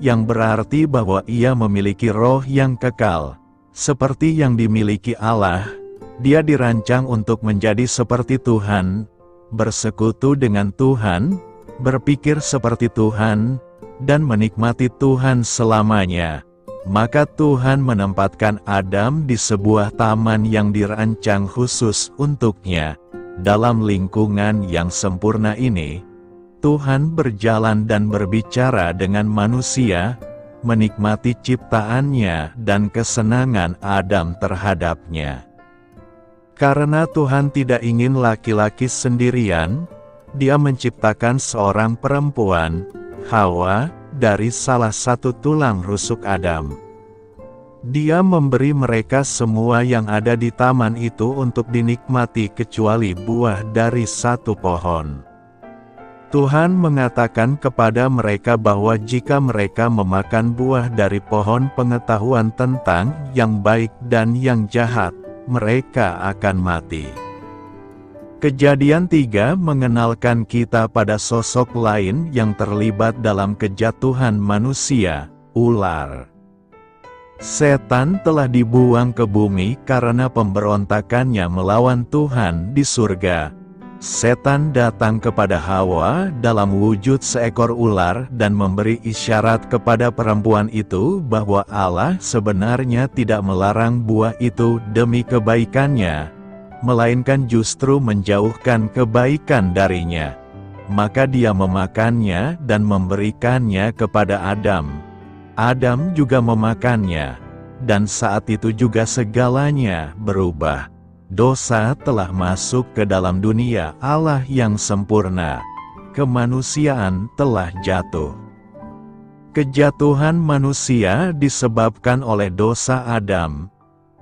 yang berarti bahwa ia memiliki roh yang kekal. Seperti yang dimiliki Allah, dia dirancang untuk menjadi seperti Tuhan, bersekutu dengan Tuhan, berpikir seperti Tuhan, dan menikmati Tuhan selamanya. Maka Tuhan menempatkan Adam di sebuah taman yang dirancang khusus untuknya. Dalam lingkungan yang sempurna ini, Tuhan berjalan dan berbicara dengan manusia, menikmati ciptaannya dan kesenangan Adam terhadapnya. Karena Tuhan tidak ingin laki-laki sendirian, Dia menciptakan seorang perempuan, Hawa, dari salah satu tulang rusuk Adam. Dia memberi mereka semua yang ada di taman itu untuk dinikmati kecuali buah dari satu pohon. Tuhan mengatakan kepada mereka bahwa jika mereka memakan buah dari pohon pengetahuan tentang yang baik dan yang jahat, mereka akan mati. Kejadian 3 mengenalkan kita pada sosok lain yang terlibat dalam kejatuhan manusia, ular. Setan telah dibuang ke bumi karena pemberontakannya melawan Tuhan di surga. Setan datang kepada Hawa dalam wujud seekor ular dan memberi isyarat kepada perempuan itu bahwa Allah sebenarnya tidak melarang buah itu demi kebaikannya, melainkan justru menjauhkan kebaikan darinya. Maka dia memakannya dan memberikannya kepada Adam. Adam juga memakannya, dan saat itu juga segalanya berubah. Dosa telah masuk ke dalam dunia Allah yang sempurna. Kemanusiaan telah jatuh. Kejatuhan manusia disebabkan oleh dosa Adam.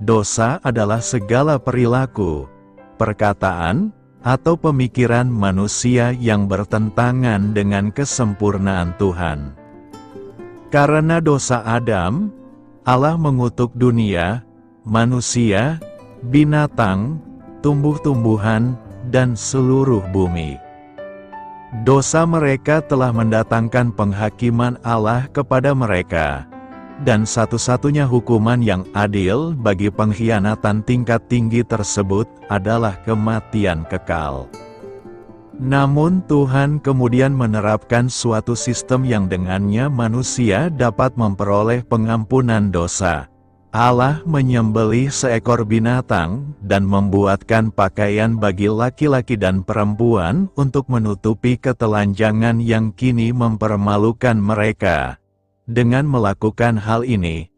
Dosa adalah segala perilaku, perkataan, atau pemikiran manusia yang bertentangan dengan kesempurnaan Tuhan. Karena dosa Adam, Allah mengutuk dunia, manusia, binatang, tumbuh-tumbuhan, dan seluruh bumi. Dosa mereka telah mendatangkan penghakiman Allah kepada mereka. Dan satu-satunya hukuman yang adil bagi pengkhianatan tingkat tinggi tersebut adalah kematian kekal. Namun Tuhan kemudian menerapkan suatu sistem yang dengannya manusia dapat memperoleh pengampunan dosa. Allah menyembelih seekor binatang dan membuatkan pakaian bagi laki-laki dan perempuan untuk menutupi ketelanjangan yang kini mempermalukan mereka. Dengan melakukan hal ini,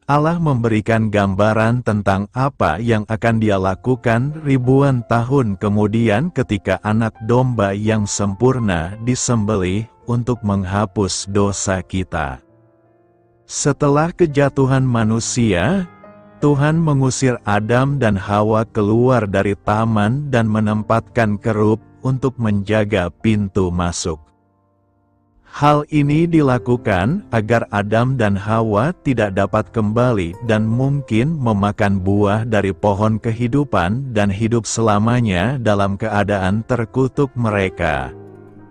Allah memberikan gambaran tentang apa yang akan Dia lakukan ribuan tahun kemudian ketika anak domba yang sempurna disembelih untuk menghapus dosa kita. Setelah kejatuhan manusia, Tuhan mengusir Adam dan Hawa keluar dari taman dan menempatkan kerub untuk menjaga pintu masuk. Hal ini dilakukan agar Adam dan Hawa tidak dapat kembali dan mungkin memakan buah dari pohon kehidupan dan hidup selamanya dalam keadaan terkutuk mereka.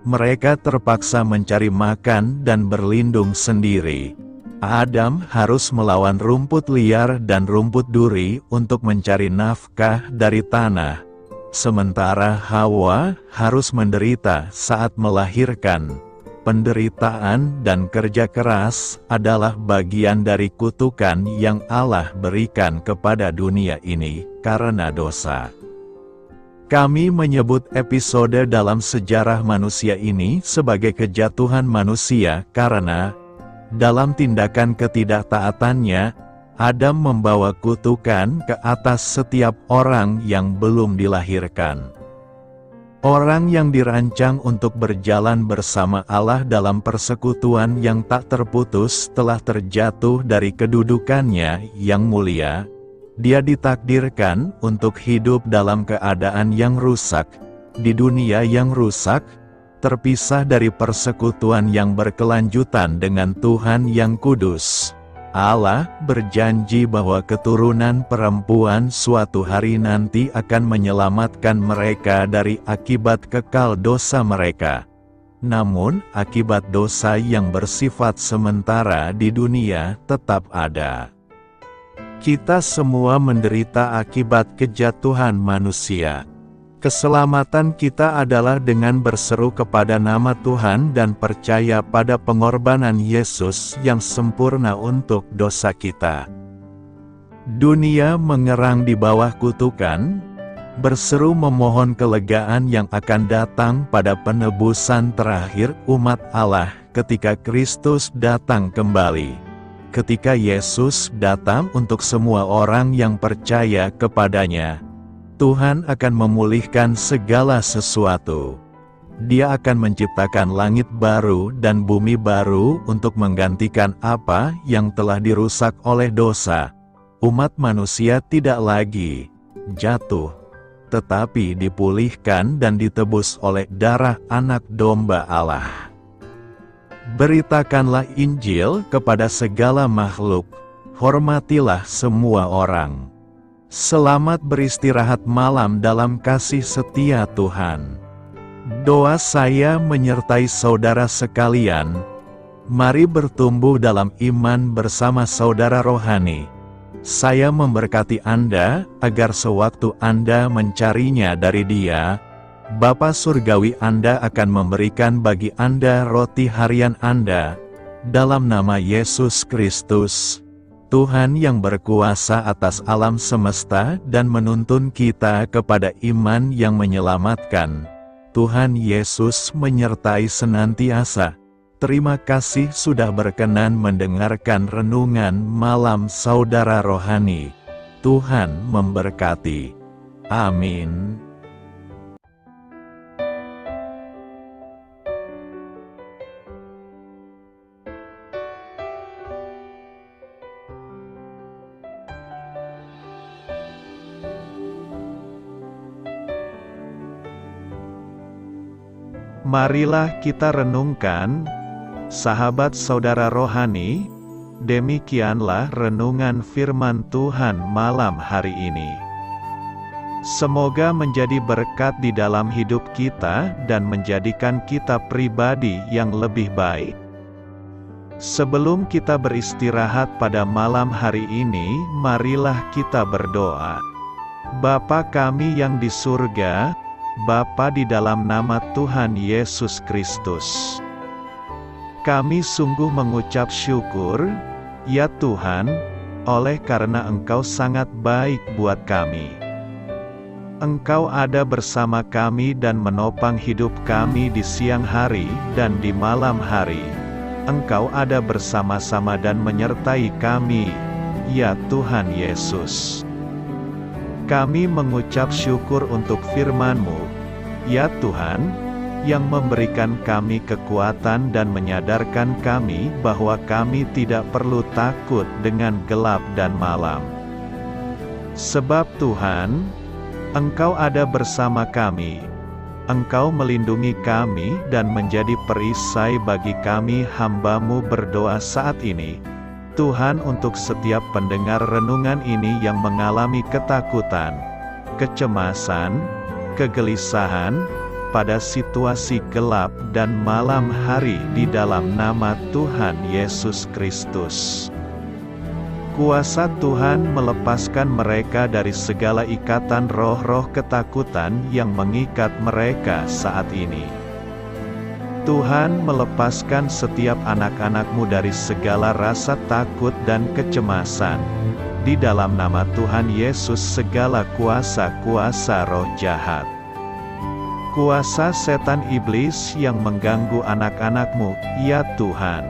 Mereka terpaksa mencari makan dan berlindung sendiri. Adam harus melawan rumput liar dan rumput duri untuk mencari nafkah dari tanah. Sementara Hawa harus menderita saat melahirkan. Penderitaan dan kerja keras adalah bagian dari kutukan yang Allah berikan kepada dunia ini karena dosa. Kami menyebut episode dalam sejarah manusia ini sebagai kejatuhan manusia karena, dalam tindakan ketidaktaatannya, Adam membawa kutukan ke atas setiap orang yang belum dilahirkan. Orang yang dirancang untuk berjalan bersama Allah dalam persekutuan yang tak terputus telah terjatuh dari kedudukannya yang mulia. Dia ditakdirkan untuk hidup dalam keadaan yang rusak, di dunia yang rusak, terpisah dari persekutuan yang berkelanjutan dengan Tuhan yang kudus. Allah berjanji bahwa keturunan perempuan suatu hari nanti akan menyelamatkan mereka dari akibat kekal dosa mereka. Namun, akibat dosa yang bersifat sementara di dunia tetap ada. Kita semua menderita akibat kejatuhan manusia. Keselamatan kita adalah dengan berseru kepada nama Tuhan dan percaya pada pengorbanan Yesus yang sempurna untuk dosa kita. Dunia mengerang di bawah kutukan, berseru memohon kelegaan yang akan datang pada penebusan terakhir umat Allah ketika Kristus datang kembali. Ketika Yesus datang untuk semua orang yang percaya kepadanya, Tuhan akan memulihkan segala sesuatu. Dia akan menciptakan langit baru dan bumi baru untuk menggantikan apa yang telah dirusak oleh dosa. Umat manusia tidak lagi jatuh, tetapi dipulihkan dan ditebus oleh darah Anak Domba Allah. Beritakanlah Injil kepada segala makhluk, hormatilah semua orang. Selamat beristirahat malam dalam kasih setia Tuhan. Doa saya menyertai saudara sekalian. Mari bertumbuh dalam iman bersama saudara rohani. Saya memberkati Anda agar sewaktu Anda mencarinya dari Dia, Bapa Surgawi Anda akan memberikan bagi Anda roti harian Anda. Dalam nama Yesus Kristus, Tuhan yang berkuasa atas alam semesta dan menuntun kita kepada iman yang menyelamatkan. Tuhan Yesus menyertai senantiasa. Terima kasih sudah berkenan mendengarkan renungan malam saudara rohani. Tuhan memberkati. Amin. Marilah kita renungkan, sahabat saudara rohani, demikianlah renungan firman Tuhan malam hari ini. Semoga menjadi berkat di dalam hidup kita dan menjadikan kita pribadi yang lebih baik. Sebelum kita beristirahat pada malam hari ini, marilah kita berdoa. Bapa kami yang di surga, Bapa di dalam nama Tuhan Yesus Kristus, kami sungguh mengucap syukur, ya Tuhan, oleh karena Engkau sangat baik buat kami. Engkau ada bersama kami dan menopang hidup kami di siang hari dan di malam hari. Engkau ada bersama-sama dan menyertai kami, ya Tuhan Yesus. Kami mengucap syukur untuk firman-Mu, ya Tuhan, yang memberikan kami kekuatan dan menyadarkan kami bahwa kami tidak perlu takut dengan gelap dan malam. Sebab Tuhan, Engkau ada bersama kami. Engkau melindungi kami dan menjadi perisai bagi kami hamba-Mu berdoa saat ini. Tuhan, untuk setiap pendengar renungan ini yang mengalami ketakutan, kecemasan, kegelisahan, pada situasi gelap dan malam hari di dalam nama Tuhan Yesus Kristus. Kuasa Tuhan melepaskan mereka dari segala ikatan roh-roh ketakutan yang mengikat mereka saat ini. Tuhan melepaskan setiap anak-anak-Mu dari segala rasa takut dan kecemasan. Di dalam nama Tuhan Yesus segala kuasa-kuasa roh jahat, kuasa setan iblis yang mengganggu anak-anak-Mu, ya Tuhan,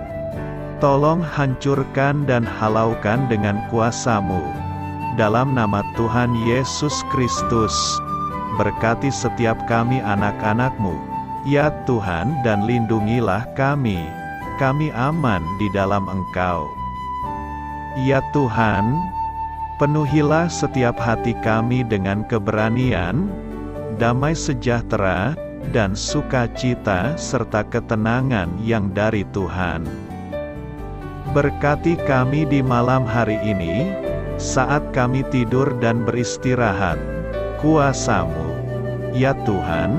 tolong hancurkan dan halaukan dengan kuasa-Mu. Dalam nama Tuhan Yesus Kristus, berkati setiap kami anak-anak-Mu, ya Tuhan, dan lindungilah kami aman di dalam Engkau. Ya Tuhan, penuhilah setiap hati kami dengan keberanian, damai sejahtera, dan sukacita serta ketenangan yang dari Tuhan. Berkati kami di malam hari ini, saat kami tidur dan beristirahat. Kuasa-Mu, ya Tuhan,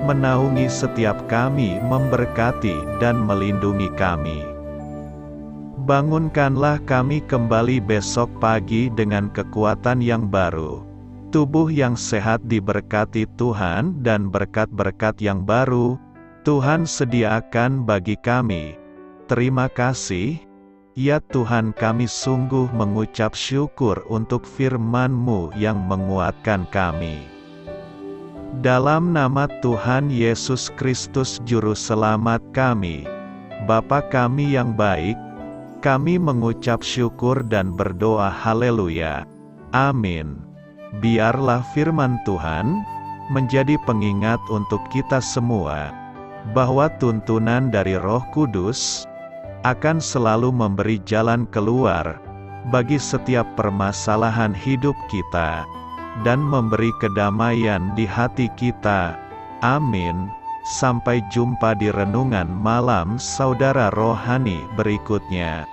menaungi setiap kami, memberkati dan melindungi kami. Bangunkanlah kami kembali besok pagi dengan kekuatan yang baru, tubuh yang sehat diberkati Tuhan, dan berkat-berkat yang baru Tuhan sediakan bagi kami. Terima kasih, ya Tuhan, kami sungguh mengucap syukur untuk firman-Mu yang menguatkan kami. Dalam nama Tuhan Yesus Kristus Juru Selamat kami, Bapa kami yang baik, kami mengucap syukur dan berdoa haleluya. Amin. Biarlah firman Tuhan menjadi pengingat untuk kita semua, bahwa tuntunan dari Roh Kudus akan selalu memberi jalan keluar bagi setiap permasalahan hidup kita, dan memberi kedamaian di hati kita. Amin. Sampai jumpa di renungan malam saudara rohani berikutnya.